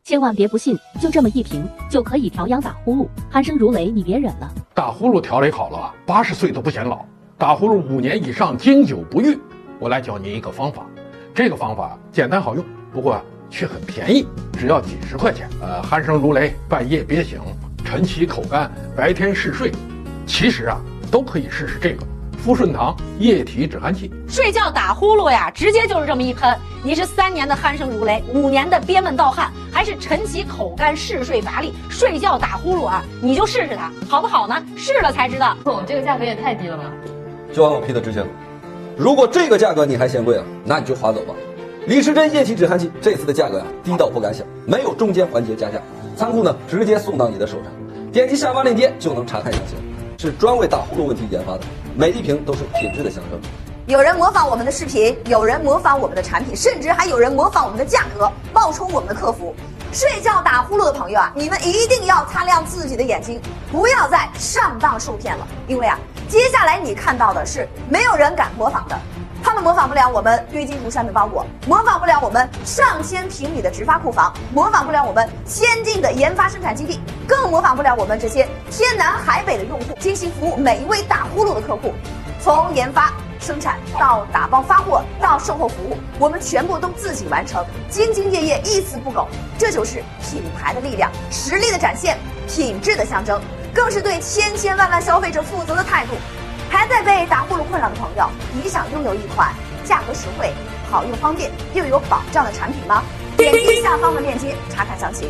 千万别不信，就这么一瓶就可以调养打呼噜，鼾声如雷，你别忍了。打呼噜调理好了，80岁都不显老。打呼噜5年以上经久不愈，我来教您一个方法。这个方法简单好用，不过却很便宜，只要几十块钱。鼾声如雷，半夜憋醒，晨起口干，白天嗜睡，其实都可以试试这个福顺堂液体止鼾器。睡觉打呼噜呀，直接就是这么一喷，你是3年的鼾声如雷，5年的憋闷盗汗，还是晨起口干、嗜睡乏力，睡觉打呼噜你就试试它，好不好呢？试了才知道。这个价格也太低了吧？就按我批的执行。如果这个价格你还嫌贵那你就划走吧。李时珍液体止鼾器这次的价格低到不敢想，没有中间环节加价，仓库呢直接送到你的手上，点击下方链接就能查看详情。是专为打呼噜问题研发的，每一瓶都是品质的象征。有人模仿我们的视频，有人模仿我们的产品，甚至还有人模仿我们的价格，冒充我们的客服。睡觉打呼噜的朋友你们一定要擦亮自己的眼睛，不要再上当受骗了。因为接下来你看到的是没有人敢模仿的。他们模仿不了我们堆积如山的包裹，模仿不了我们上千平米的直发库房，模仿不了我们先进的研发生产基地，更模仿不了我们这些天南海北的用户，精心服务每一位打呼噜的客户。从研发、生产到打包发货到售后服务，我们全部都自己完成，兢兢业业，一丝不苟。这就是品牌的力量，实力的展现，品质的象征，更是对千千万万消费者负责的态度。还在被打呼噜困扰的朋友，你想拥有一款价格实惠、好用方便又有保障的产品吗？点击下方的链接查看详情。